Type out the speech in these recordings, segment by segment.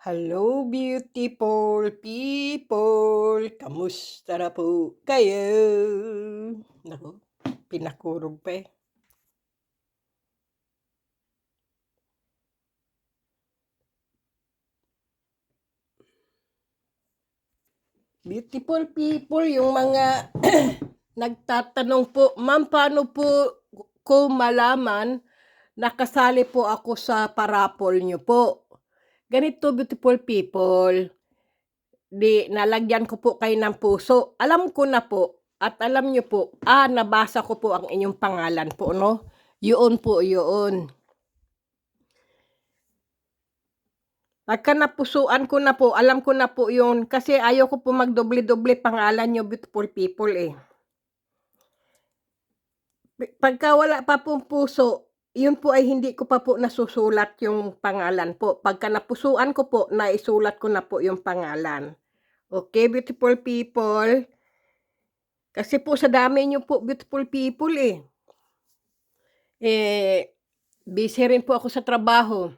Hello, beautiful people! Kamusta na po kayo? Naku, pinakurog pa eh. Beautiful people, yung mga nagtatanong po, Ma'am, paano po ko malaman nakasali po ako sa parapol nyo po? Ganito, beautiful people, nalagyan ko po kayo ng puso. Alam ko na po, at alam nyo po, nabasa ko po ang inyong pangalan po, no? Yun po, yun. Pagka napusuan ko na po, alam ko na po yun. Kasi ayaw ko po magdoble-doble pangalan nyo, beautiful people eh. Pagka wala pa pong puso, yun po ay hindi ko pa po nasusulat yung pangalan po. Pagka napusuan ko po, naisulat ko na po yung pangalan. Okay, beautiful people? Kasi po sa dami nyo po, beautiful people eh. Busy rin po ako sa trabaho.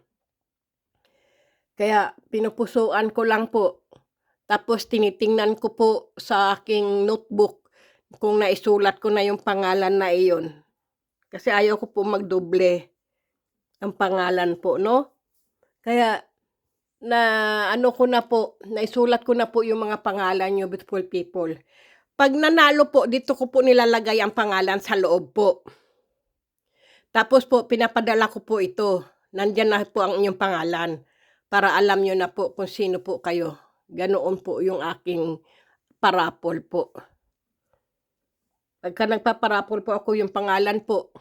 Kaya pinupusuan ko lang po. Tapos tinitingnan ko po sa aking notebook kung naisulat ko na yung pangalan na iyon. Kasi ayaw ko po magdoble ang pangalan po, no? Kaya naisulat ko na po yung mga pangalan nyo, beautiful people. Pag nanalo po, dito ko po nilalagay ang pangalan sa loob po. Tapos po, pinapadala ko po ito. Nandyan na po ang inyong pangalan para alam nyo na po kung sino po kayo. Ganoon po yung aking parapol po. Pagka nagpaparapol po ako, yung pangalan po,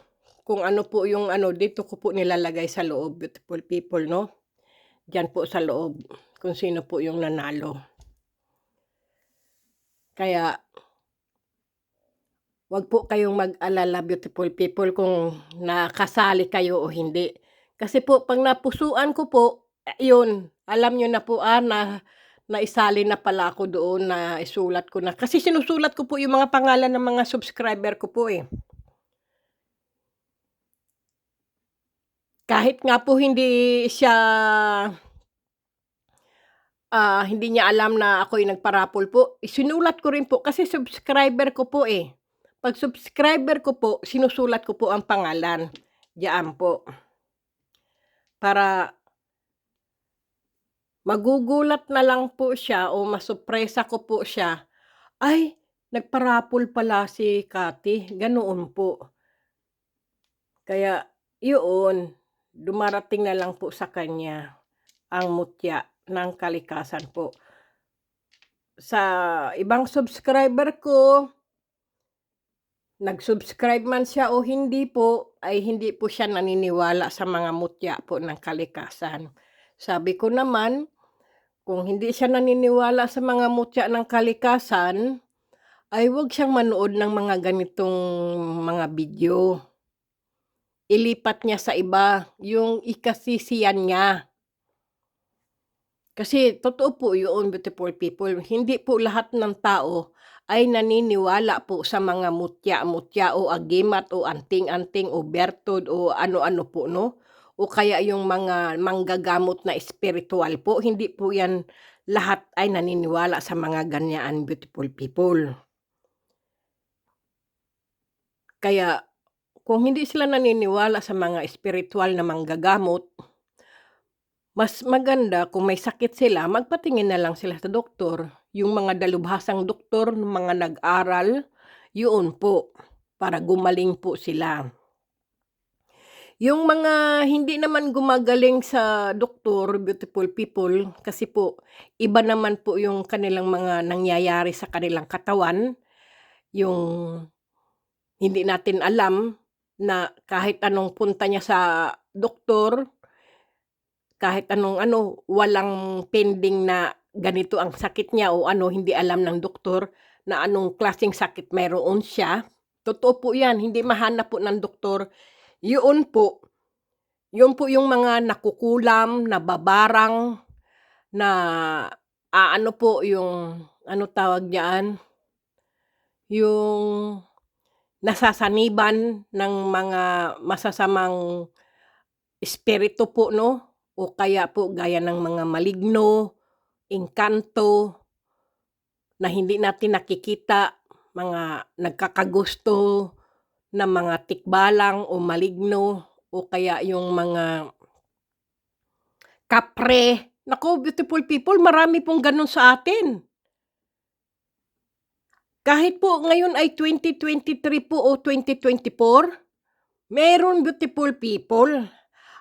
kung ano po yung dito ko po nilalagay sa loob, beautiful people, no? Diyan po sa loob, kung sino po yung nanalo. Kaya, wag po kayong mag-alala, beautiful people, kung nakasali kayo o hindi. Kasi po, pag napusuan ko po, yun, alam nyo na po, naisali na pala ako doon, na isulat ko na. Kasi sinusulat ko po yung mga pangalan ng mga subscriber ko po eh. Kahit nga po hindi niya alam na ako'y nagparapol po, sinulat ko rin po kasi subscriber ko po eh. Pag subscriber ko po, sinusulat ko po ang pangalan. Diyan po. Para magugulat na lang po siya o masupresa ko po siya, ay, nagparapol pala si Cathy, ganoon po. Kaya, yun, dumarating na lang po sa kanya ang mutya ng kalikasan po. Sa ibang subscriber ko, nag-subscribe man siya o hindi po, ay hindi po siya naniniwala sa mga mutya po ng kalikasan. Sabi ko naman, kung hindi siya naniniwala sa mga mutya ng kalikasan, ay huwag siyang manood ng mga ganitong mga video. Ilipat niya sa iba, yung ikasisiyan niya. Kasi totoo po yun, beautiful people. Hindi po lahat ng tao ay naniniwala po sa mga mutya-mutya o agimat o anting-anting o bertod o ano-ano po, no? O kaya yung mga manggagamot na espiritual po. Hindi po yan lahat ay naniniwala sa mga ganyan, beautiful people. Kaya kung hindi sila naniniwala sa mga espiritual na manggagamot, mas maganda kung may sakit sila, magpatingin na lang sila sa doktor. Yung mga dalubhasang doktor, mga nag-aral, yun po, para gumaling po sila. Yung mga hindi naman gumagaling sa doktor, beautiful people, kasi po, iba naman po yung kanilang mga nangyayari sa kanilang katawan. Yung hindi natin alam na kahit anong punta niya sa doktor, kahit anong walang pending na ganito ang sakit niya o hindi alam ng doktor na anong klaseng sakit mayroon siya. Totoo po 'yan, hindi mahanap po ng doktor. Yun po yung mga nakukulam, nababarang, na yung tawag diyan, yung nasasaniban ng mga masasamang espiritu po, no? o kaya po gaya ng mga maligno, engkanto na hindi natin nakikita, mga nagkakagusto na mga tikbalang o maligno o kaya yung mga kapre. Naku, beautiful people, marami pong gano'n sa atin. Kahit po ngayon ay 2023 po o 2024, meron beautiful people.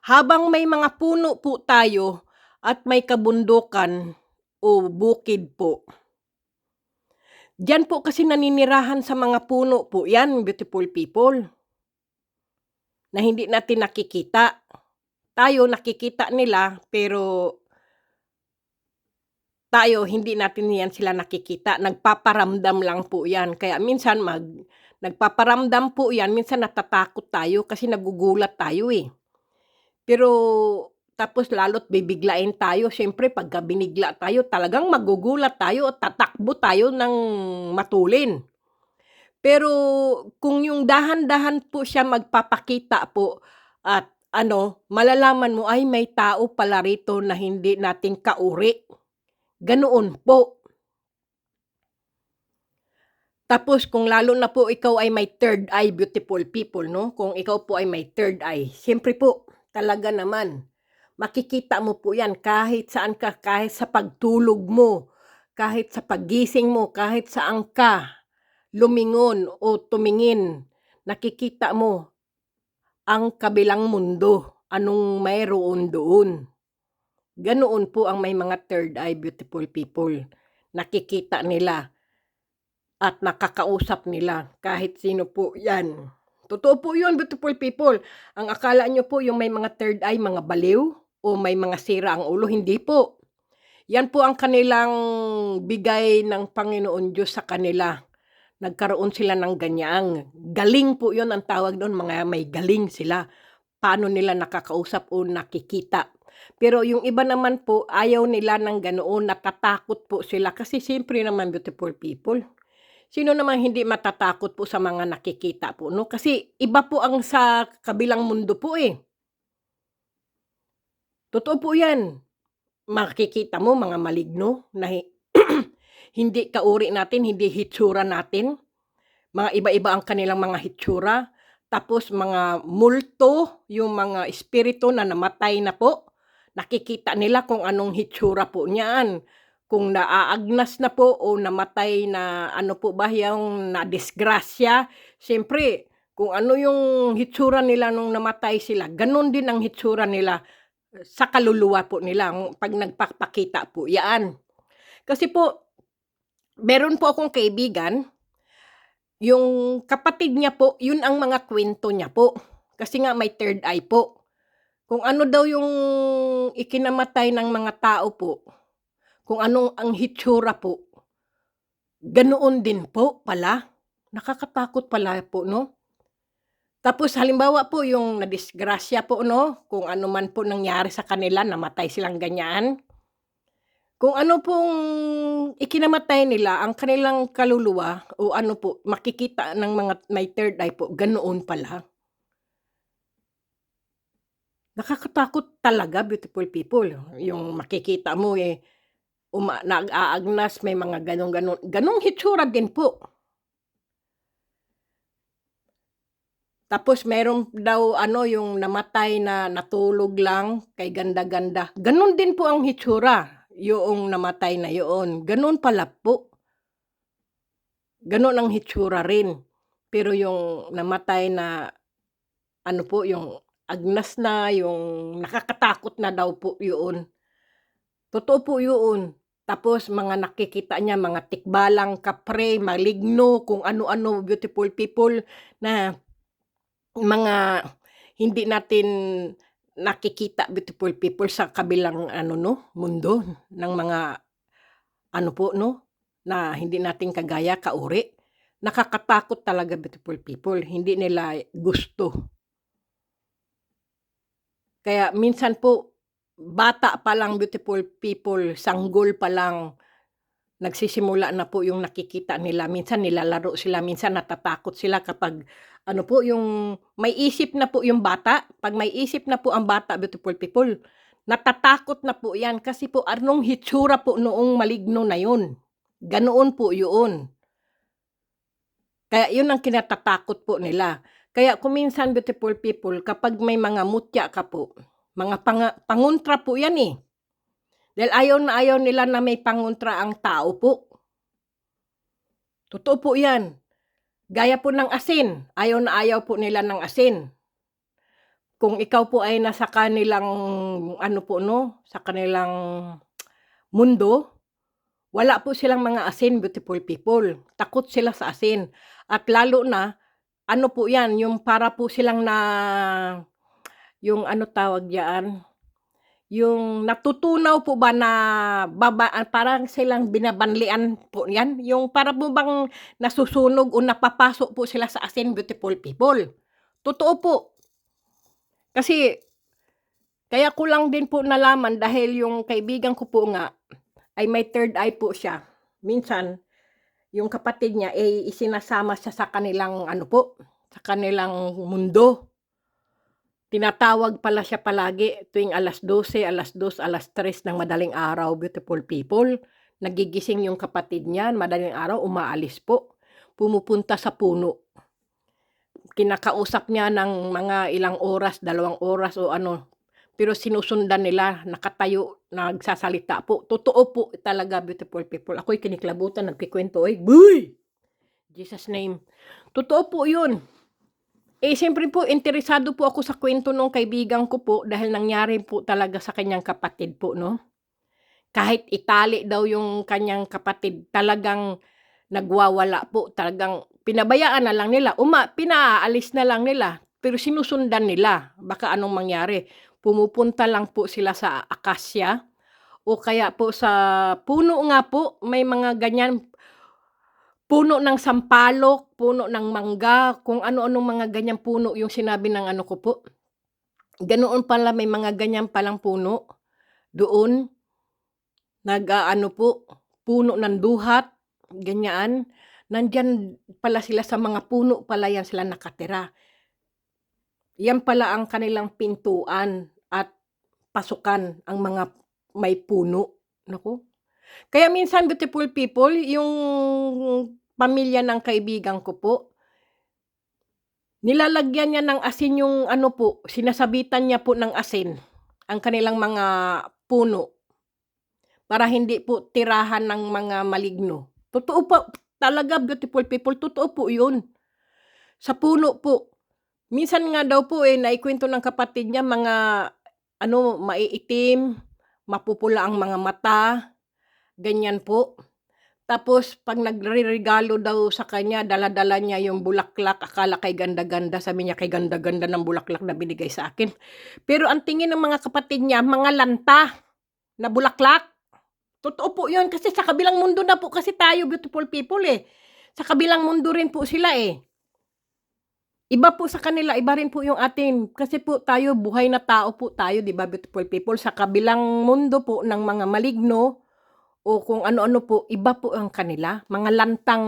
Habang may mga puno po tayo at may kabundukan o bukid po. Diyan po kasi naninirahan sa mga puno po 'yan, beautiful people, na hindi natin nakikita. Tayo nakikita nila, pero tayo hindi natin 'yan sila nakikita, nagpaparamdam lang po 'yan. Kaya minsan nagpaparamdam po 'yan, minsan natatakot tayo kasi nagugulat tayo, eh. Pero tapos lalo't bibiglain tayo, siyempre pagka binigla tayo talagang magugulat tayo at tatakbo tayo ng matulin. Pero kung yung dahan-dahan po siya magpapakita po at ano, malalaman mo, "Ay, may tao pala rito na hindi natin kauri." Ganoon po. Tapos kung lalo na po ikaw ay may third eye, beautiful people, 'no, kung ikaw po ay may third eye, siyempre po talaga naman makikita mo po 'yan kahit saan ka, kahit sa pagtulog mo, kahit sa paggising mo, kahit saan ka lumingon o tumingin, nakikita mo ang kabilang mundo, anong mayroon doon. Ganoon po ang may mga third eye, beautiful people. Nakikita nila at nakakausap nila kahit sino po 'yan. Totoo po 'yun, beautiful people. Ang akala niyo po yung may mga third eye, mga baliw o may mga sira ang ulo, hindi po. 'Yan po ang kanilang bigay ng Panginoon Diyos sa kanila. Nagkaroon sila ng ganiyang galing po 'yun ang tawag do'n, mga may galing sila. Paano nila nakakausap o nakikita. Pero yung iba naman po ayaw nila ng ganoon, natatakot po sila kasi siyempre naman, beautiful people, sino namang hindi matatakot po sa mga nakikita po, 'no? Kasi iba po ang sa kabilang mundo po, eh. Totoo po 'yan. Makikita mo mga maligno na hindi kauri natin, hindi hitsura natin, mga iba-iba ang kanilang mga hitsura. Tapos mga multo, yung mga espiritu na namatay na po, nakikita nila kung anong hitsura po niyaan. Kung naaagnas na po o namatay na ano po ba, yung nadisgrasya, siyempre kung ano yung hitsura nila nung namatay sila, gano'n din ang hitsura nila sa kaluluwa po nila 'pag nagpapakita po 'yaan. Kasi po meron po akong kaibigan, yung kapatid niya po, yun ang mga kuwento niya po. Kasi nga may third eye po. Kung ano daw yung ikinamatay ng mga tao po, kung anong ang hitsura po, ganoon din po pala. Nakakatakot pala po, 'no? Tapos halimbawa po yung nadisgrasya po, 'no, kung ano man po nangyari sa kanila, namatay silang ganyan. Kung ano pong ikinamatay nila, ang kanilang kaluluwa o ano po, makikita ng mga may third eye po, ganoon pala. Nakakatakot talaga, beautiful people, yung makikita mo, eh, nag-aagnas, may mga gano'n, gano'ng hitsura din po. Tapos meron daw ano, yung namatay na natulog lang, kay ganda-ganda, gano'n din po ang hitsura, yoong namatay na yoon, gano'n pala po. Gano'n ang hitsura rin. Pero yung namatay na ano po, yung agnas na, yung nakakatakot na daw po yoon. Totoo po yoon. Tapos mga nakikita niya mga tikbalang, kapre, maligno, kung ano-ano, beautiful people na mga hindi natin nakikita, beautiful people, sa kabilang ano, 'no, mundo ng mga ano po, 'no, na hindi natin kagaya, kauri. Nakakatakot talaga, beautiful people, hindi nila gusto. Kaya minsan po, bata pa lang, beautiful people, sanggol pa lang, nagsisimula na po yung nakikita nila. Minsan nilalaro sila, minsan natatakot sila kapag ano po, yung may isip na po yung bata. 'Pag may isip na po ang bata, beautiful people, Natatakot na po 'yan kasi po anong hitsura po noong maligno na 'yun, ganoon po 'yun. Kaya 'yun ang kinatatakot po nila. Kaya kung minsan beautiful people kapag may mga mutya ka po, mga pangontra po 'yan, eh. Dahil ayaw na ayaw nila na may pangontra ang tao po. Totoo po 'yan. Gaya po ng asin, ayaw na ayaw po nila ng asin. Kung ikaw po ay nasa kanilang ano po 'no, sa kanilang mundo, wala po silang mga asin, beautiful people. Takot sila sa asin at lalo na ano po 'yan, yung para po silang yung ano tawag diyaan, yung natutunaw po ba na parang silang binabanlian po 'yan, yung para po bang nasusunog o napapasok po sila sa asin, beautiful people. Totoo po. Kasi kaya ko lang din po nalaman dahil yung kaibigan ko po nga ay may third eye po siya. Minsan, yung kapatid niya, eh, isinasama siya sa kanilang ano po, sa kanilang mundo. Tinatawag pala siya palagi tuwing 12:00, 2:00, 3:00 ng madaling araw, beautiful people. Nagigising yung kapatid niya, madaling araw umaalis po, pumupunta sa puno. Kinakausap niya ng mga ilang oras, 2 oras o ano, pero sinusundan nila, nakatayo, nagsasalita po. Totoo po talaga, beautiful people. Ako'y kiniklabutan, nagkukuwento, "Uy, buy!" Jesus name. Totoo po 'yun. Eh, siyempre po interesado po ako sa kuwento nung kaibigan ko po dahil nangyari po talaga sa kanyang kapatid po 'no. Kahit itali daw yung kanyang kapatid, talagang nagwawala po, talagang pinabayaan na lang nila, pinaalis na lang nila, pero sinusundan nila, baka anong mangyari. Pumupunta lang po sila sa akasya o kaya po sa puno nga po, may mga ganyan, puno ng sampalok, puno ng mangga, kung ano-anong mga ganyang puno yung sinabi ng ano ko po. Ganoon pala, may mga ganyan palang puno doon, nag-aano po, puno ng duhat, ganyan. Nandiyan pala sila sa mga puno pala 'yan sila nakatira. 'Yan pala ang kanilang pintuan at pasukan, ang mga may puno, naku. Kaya minsan beautiful people, yung pamilya ng kaibigan ko po, nilalagyan niya ng asin yung ano po, sinasabitan niya po ng asin ang kanilang mga puno para hindi po tirahan ng mga maligno. Totoo po talaga, beautiful people, totoo po 'yun. Sa puno po. Minsan nga daw po, eh, naikwento ng kapatid niya mga ano, maiitim, mapupula ang mga mata, ganyan po. Tapos 'pag nagreregalo daw sa kanya, dala-dala niya yung bulaklak, akala kay ganda-ganda, sabi niya, "Kay ganda-ganda ng bulaklak na binigay sa akin." Pero ang tingin ng mga kapatid niya, mga lanta na bulaklak. Totoo po 'yun kasi sa kabilang mundo na po kasi tayo, beautiful people, eh. Sa kabilang mundo rin po sila, eh. Iba po sa kanila, iba rin po yung atin. Kasi po tayo buhay na tao po tayo, 'di ba, beautiful people? Sa kabilang mundo po ng mga maligno o kung ano-ano po, iba po ang kanila. Mga lantang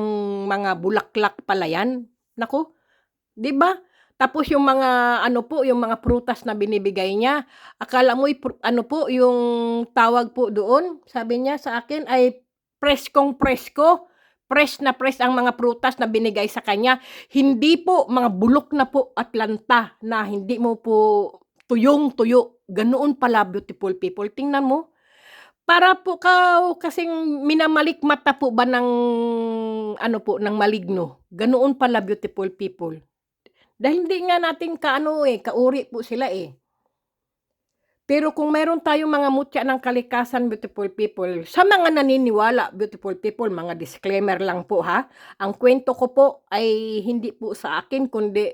mga bulaklak pala 'yan. Naku, 'di ba? Tapos yung mga ano po, yung mga prutas na binibigay niya, akala mo'y ano po, yung tawag po doon, sabi niya sa akin ay preskong-presko, fresh na fresh ang mga prutas na binigay sa kanya. Hindi po mga bulok na po at lanta na hindi mo po tuyong-tuyo. Ganoon pala, beautiful people. Tingnan mo, para po kasing minamalikmata po ba ng ano po, ng maligno. Ganoon pala, beautiful people. Dahil hindi nga natin kaano, eh, kauri po sila, eh. Pero kung meron tayong mga mutya ng kalikasan, beautiful people, sa mga naniniwala, beautiful people, mga disclaimer lang po, ha. Ang kuwento ko po ay hindi po sa akin kundi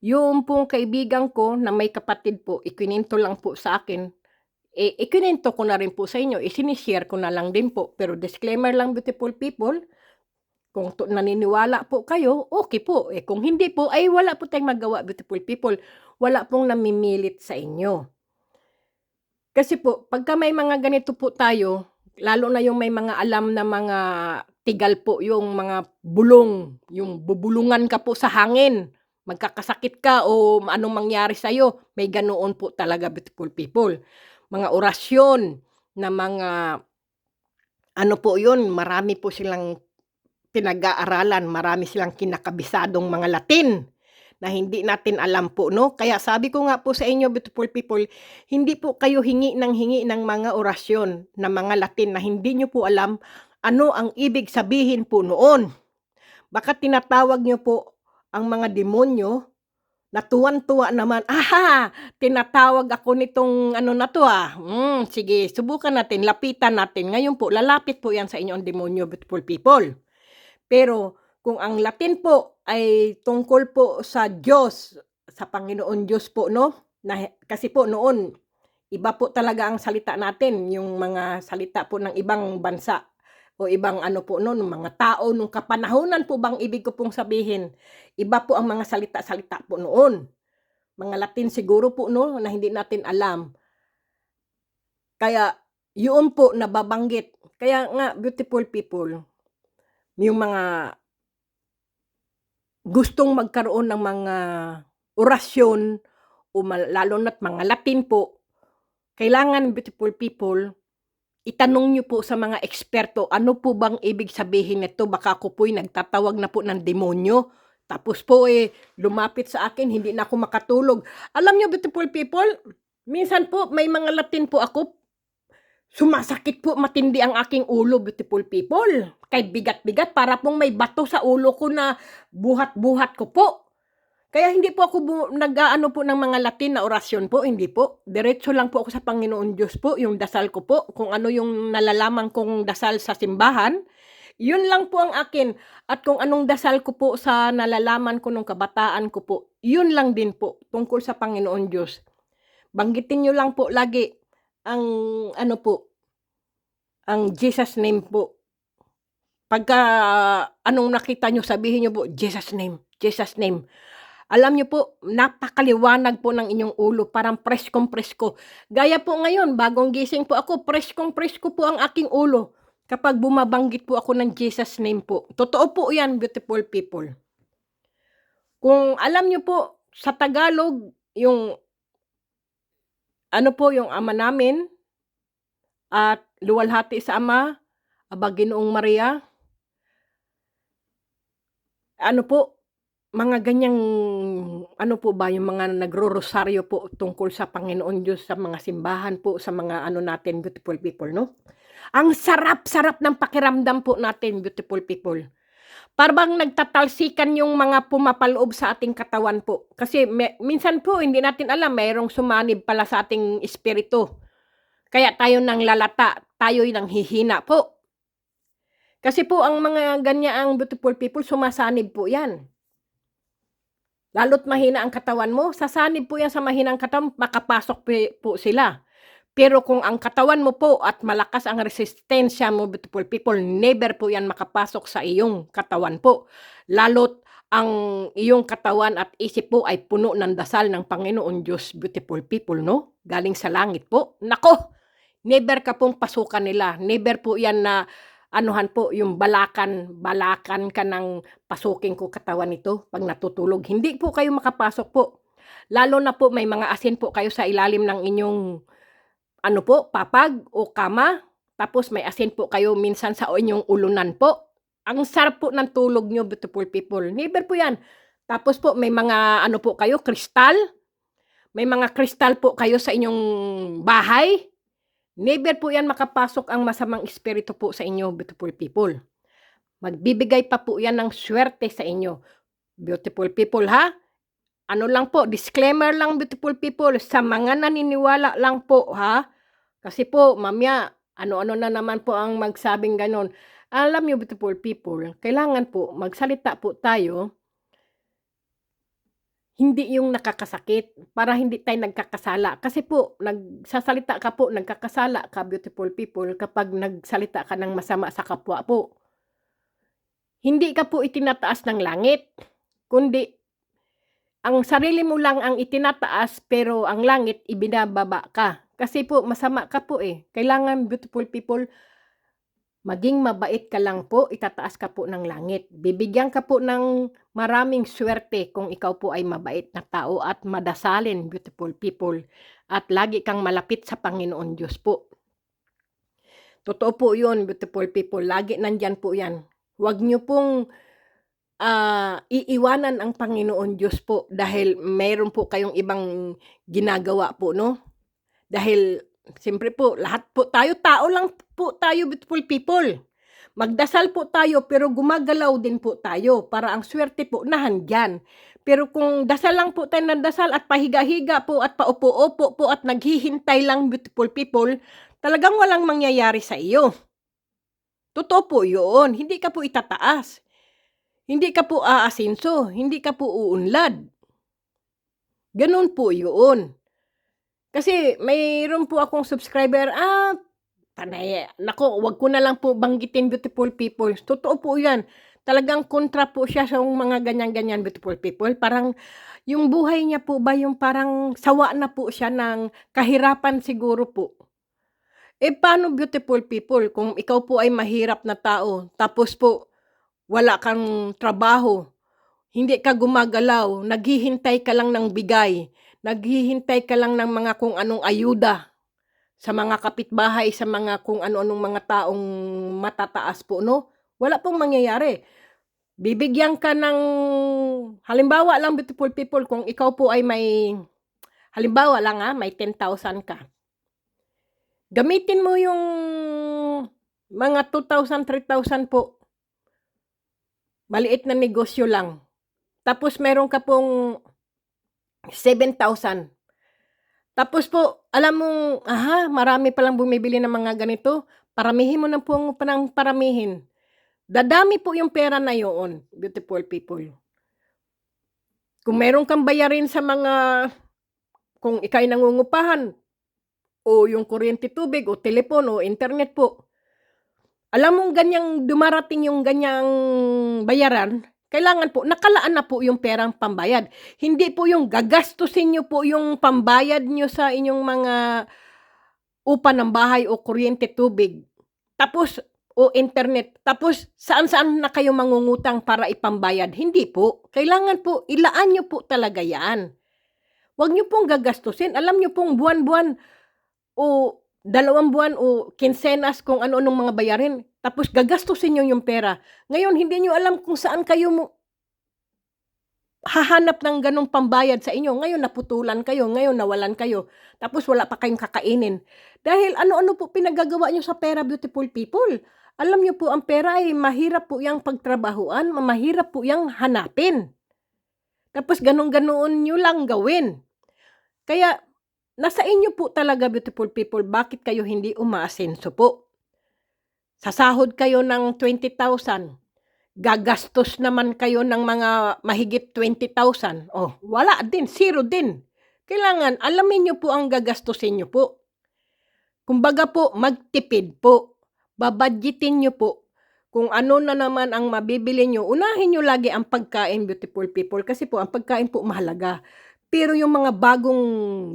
yung pong kaibigan ko na may kapatid po, ikinuwento lang po sa akin. Eh, ikinuwento ko na rin po sa inyo, ko na lang din po. Pero disclaimer lang, beautiful people, kung naniniwala po kayo, okey po. Eh, kung hindi po, ay wala po tayong magawa, beautiful people. Wala pong namimilit sa inyo. Kasi po pagka may mga ganito po tayo, lalo na yung may mga alam na mga tigal po, yung mga bulong, yung bubulungan ka po sa hangin, magkakasakit ka o anong mangyari sa'yo, may ganoon po talaga, beautiful people. mga orasyon na mga ano po 'yun, marami po silang pinag-aaralan, marami silang kinakabisadong mga Latin na hindi natin alam po 'no. Kaya sabi ko nga po sa inyo beautiful people, hindi po kayo hingi ng mga orasyon na mga Latin na hindi niyo po alam ano ang ibig sabihin po noon. Baka tinatawag niyo po ang mga demonyo na tuwang-tuwa naman, "Aha! Tinatawag ako nitong ano na 'to, sige subukan natin, lapitan natin." Ngayon po lalapit po 'yan sa inyo ang demonyo beautiful people. Pero kung ang Latin po ay tungkol po sa Diyos, sa Panginoon Diyos po 'no, kasi po noon iba po talaga ang salita natin, yung mga salita po ng ibang bansa o ibang ano po nun, mga tao nung kapanahunan po bang ibig ko pong sabihin. Iba po ang mga salita-salita po noon. Mga Latin siguro po 'no, na hindi natin alam. Kaya yun po nababanggit. Kaya nga beautiful people, yung mga gustong magkaroon ng mga orasyon o lalo na't mga Latin po, kailangan beautiful people, itanong niyo po sa mga eksperto, ano po bang ibig sabihin nito? Baka ako po'y nagtatawag na po ng demonyo, tapos po, lumapit sa akin hindi na ako makatulog. Alam niyo beautiful people, minsan po may mga Latin po ako, sumasakit po matindi ang aking ulo beautiful people. Kahit bigat-bigat para pong may bato sa ulo ko na buhat-buhat ko po. Kaya hindi po ako nag-aano po ng mga Latin na orasyon po, hindi po. Diretso lang po ako sa Panginoon Diyos po, yung dasal ko po, kung ano yung nalalaman kong dasal sa simbahan, yun lang po ang akin. At kung anong dasal ko po sa nalalaman ko nung kabataan ko po, yun lang din po tungkol sa Panginoon Diyos. Banggitin niyo lang po lagi ang ano po, ang Jesus name po. Pagka anong nakita niyo sabihin niyo po, Jesus name, Jesus name. Alam niyo po, napakaliwanag po ng inyong ulo, parang preskong-presko. Gaya po ngayon, bagong gising po ako, preskong-presko po ang aking ulo kapag bumabanggit po ako ng Jesus name po. Totoo po 'yan, beautiful people. Kung alam niyo po, sa Tagalog, yung ano po, yung Ama namin at luwalhati sa Ama, Aba, Ginoong Maria, ano po, mga ganiyang ano po ba, yung mga nagro-rosaryo po tungkol sa Panginoon Diyos sa mga simbahan po, sa mga ano natin, beautiful people 'no. Ang sarap-sarap ng pakiramdam po natin, beautiful people. Para bang nagtatalsikan yung mga pumapaloob sa ating katawan po. Kasi minsan po hindi natin alam mayroong sumanib pala sa ating espiritu. Kaya tayo nanglalata, tayo'y nanghihina po. Kasi po ang mga ganyaang beautiful people sumasanib po 'yan. Lalo't mahina ang katawan mo, sasanib po 'yan sa mahinang katawan, makapasok po sila. Pero kung ang katawan mo po at malakas ang resistensya mo, beautiful people, never po 'yan makapasok sa iyong katawan po. Lalo't ang iyong katawan at isip po ay puno ng dasal ng Panginoon Diyos, beautiful people 'no, galing sa langit po. Naku, never ka pong pasukan nila, never po 'yan na anuhan po yung balakan ka ng pasukin ko katawan nito 'pag natutulog. Hindi po kayo makapasok po. Lalo na po may mga asin po kayo sa ilalim ng inyong ano po, papag o kama, tapos may asin po kayo minsan sa inyong ulunan po. Ang sarap po ng tulog niyo, beautiful people. Never po 'yan. Tapos po may mga ano po kayo, kristal, may mga kristal po kayo sa inyong bahay. Never po 'yan makapasok ang masamang espiritu po sa inyo, beautiful people. Magbibigay pa po 'yan ng swerte sa inyo, beautiful people, ha. Ano lang po, disclaimer lang, beautiful people, sa mga naniniwala lang po, ha. Kasi po mamaya ano-ano na naman po ang magsabing gano'n. Alam niyo beautiful people, kailangan po magsalita po tayo, hindi yung nakakasakit, para hindi tayo nagkakasala. Kasi po nagsasalita ka po, nagkakasala ka beautiful people kapag nagsalita ka ng masama sa kapwa po. Hindi ka po itinataas ng langit, kundi ang sarili mo lang ang itinataas, pero ang langit ibinababa ka. Kasi po masama ka po, Kailangan beautiful people, Maging mabait ka lang po, itataas ka po ng langit. Bibigyan ka po ng maraming swerte kung ikaw po ay mabait na tao at madasalin, beautiful people. At lagi kang malapit sa Panginoon Diyos po. Totoo po yun, beautiful people. Lagi nandyan po yan. Huwag niyo pong iiwanan ang Panginoon Diyos po dahil mayroon po kayong ibang ginagawa po, no? Dahil siyempre po, lahat po tayo, tao lang po tayo, beautiful people. Magdasal po tayo pero gumagalaw din po tayo para ang swerte po nahandyan. Pero kung dasal lang po tayo ng dasal at pahiga-higa po at paupo-upo po at naghihintay lang, beautiful people, talagang walang mangyayari sa iyo. Totoo po yun. Hindi ka po itataas. Hindi ka po aasinso. Hindi ka po uunlad. Ganun po yun. Kasi mayroon po akong subscriber, panay, nako, wag ko na lang po banggitin, beautiful people. Totoo po yan. Talagang kontra po siya sa mga ganyan-ganyan, beautiful people. Parang yung buhay niya po ba yung parang sawa na po siya ng kahirapan siguro po. Paano, beautiful people, kung ikaw po ay mahirap na tao, tapos po wala kang trabaho, hindi ka gumagalaw, naghihintay ka lang ng bigay, naghihintay ka lang ng mga kung anong ayuda sa mga kapitbahay, sa mga kung ano-anong mga taong matataas po, no? Wala pong mangyayari. Bibigyan ka ng, halimbawa lang, beautiful people, kung ikaw po ay may, halimbawa lang may 10,000 ka. Gamitin mo yung mga 2,000, 3,000 po. Maliit na negosyo lang. Tapos meron ka pong 7,000. Tapos po, alam mong, marami palang bumibili ng mga ganito. Paramihin mo na po ng paramihin. Dadami po yung pera na yun, beautiful people. Kung meron kang bayarin sa mga, kung ikay nangungupahan, o yung kuryente, tubig, o telepono, o internet po, alam mong ganyang dumarating yung ganyang bayaran, kailangan po, nakalaan na po yung perang pambayad. Hindi po yung gagastusin nyo po yung pambayad nyo sa inyong mga upa ng bahay o kuryente, tubig, tapos, o internet, tapos saan-saan na kayo mangungutang para ipambayad. Hindi po. Kailangan po, ilaan nyo po talaga yan. Huwag nyo pong gagastusin. Alam nyo pong buwan-buwan o 2 buwan o kinsenas kung ano-anong mga bayarin. Tapos gagastusin nyo yung pera. Ngayon, hindi nyo alam kung saan kayo hahanap ng ganong pambayad sa inyo. Ngayon, naputulan kayo. Ngayon, nawalan kayo. Tapos wala pa kayong kakainin. Dahil ano-ano po pinagagawa nyo sa pera, beautiful people. Alam nyo po, ang pera ay mahirap po yung pagtrabahuan. Mahirap po yung hanapin. Tapos ganun-ganoon nyo lang gawin. Kaya, nasa inyo po talaga, beautiful people, bakit kayo hindi umaasenso po? Sasahod kayo ng 20,000. Gagastos naman kayo ng mga mahigit 20,000. Oh, wala din, zero din. Kailangan, alamin nyo po ang gagastusin nyo po. Kumbaga po, magtipid po. Babadgetin nyo po. Kung ano na naman ang mabibili nyo, unahin nyo lagi ang pagkain, beautiful people. Kasi po, ang pagkain po mahalaga. Pero yung mga bagong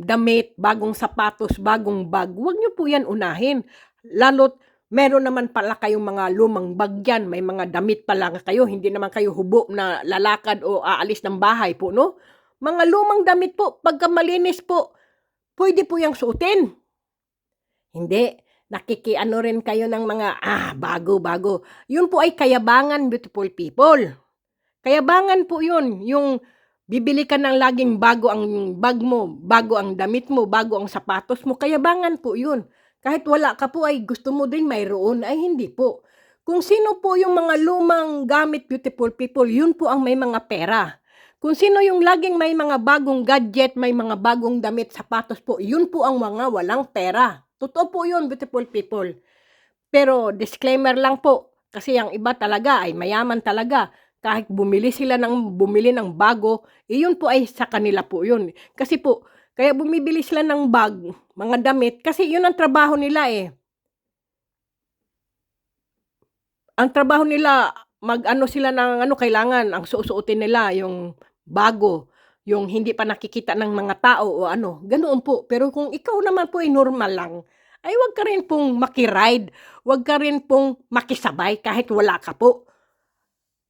damit, bagong sapatos, bagong bag, huwag nyo po yan unahin. Lalo't meron naman pala kayong mga lumang bag yan. May mga damit pala kayo. Hindi naman kayo hubo na lalakad o aalis ng bahay po, no? Mga lumang damit po, pagka malinis po, pwede po yung suotin. Hindi. Nakikiano rin kayo ng mga, bago-bago. Yun po ay kayabangan, beautiful people. Kayabangan po yun. Yung bibili ka ng laging bago ang bag mo, bago ang damit mo, bago ang sapatos mo. Kayabangan po yun. Kahit wala ka po ay gusto mo din mayroon, ay hindi po. Kung sino po yung mga lumang gamit, beautiful people, yun po ang may mga pera. Kung sino yung laging may mga bagong gadget, may mga bagong damit, sapatos po, yun po ang mga walang pera. Totoo po yun, beautiful people. Pero disclaimer lang po, kasi ang iba talaga ay mayaman talaga. Kahit bumili ng bago, yun po ay sa kanila po yun. Kasi po, kaya bumibili sila ng bag, mga damit, kasi yun ang trabaho nila eh. Ang trabaho nila, mag-ano sila ng kailangan, ang susuotin nila, yung bago, yung hindi pa nakikita ng mga tao o ano, ganoon po. Pero kung ikaw naman po ay normal lang, ay wag ka rin pong maki-ride, wag ka rin pong makisabay kahit wala ka po.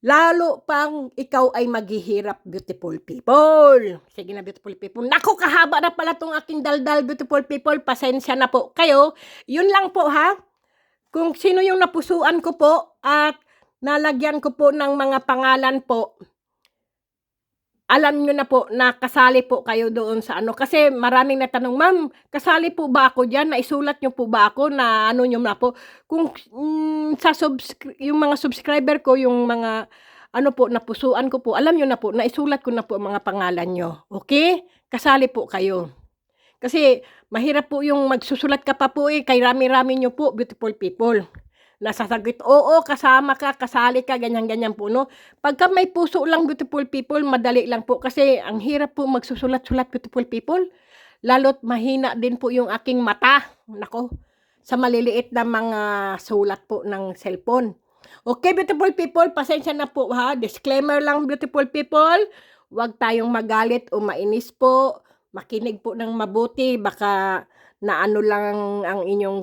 Lalo pang ikaw ay maghihirap, beautiful people. Sige na, beautiful people. Naku, kahaba na pala 'tong aking daldal, beautiful people. Pasensya na po kayo. Yun lang po ha. Kung sino yung napusuan ko po at nalagyan ko po ng mga pangalan po, alam niyo na po na kasali po kayo doon sa ano. Kasi maraming natanong, "Ma'am, kasali po ba ako diyan? Naisulat niyo po ba ako, na ano niyo na po?" Kung, sa yung mga subscriber ko, yung mga ano po, napusuan ko po, alam niyo na po, naisulat ko na po ang mga pangalan niyo, okey? Kasali po kayo. Kasi mahirap po yung magsusulat ka pa po, kay rami-rami niyo po, beautiful people. Nasasagot, "Oo, kasama ka, kasali ka," ganyan-ganyan po 'no. Pagka may puso lang, beautiful people, madali lang po kasi ang hirap po magsusulat-sulat, beautiful people. Lalo't mahina din po yung aking mata, naku, sa maliliit na mga sulat po ng cellphone. Okay, beautiful people, pasensya na po ha, disclaimer lang, beautiful people, 'wag tayong magalit o mainis po, makinig po ng mabuti, baka naano lang ang inyong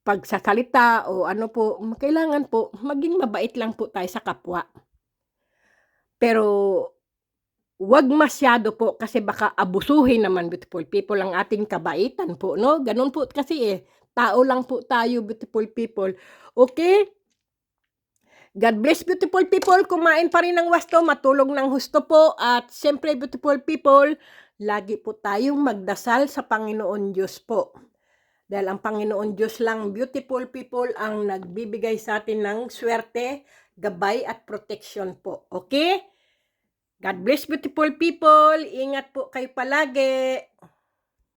pagsasalita o ano po, kailangan po maging mabait lang po tayo sa kapwa. Pero 'wag masyado po kasi baka abusuhin naman, beautiful people, ang ating kabaitan po 'no, gano'n po kasi, tao lang po tayo, beautiful people, okay. God bless, beautiful people, kumain pa rin ng wasto, matulog ng husto po, at siyempre, beautiful people, lagi po tayong magdasal sa Panginoon Diyos po. Dahil ang Panginoon Diyos lang, beautiful people, ang nagbibigay sa atin ng swerte, gabay at protection po. Okay? God bless, beautiful people. Ingat po kayo palagi.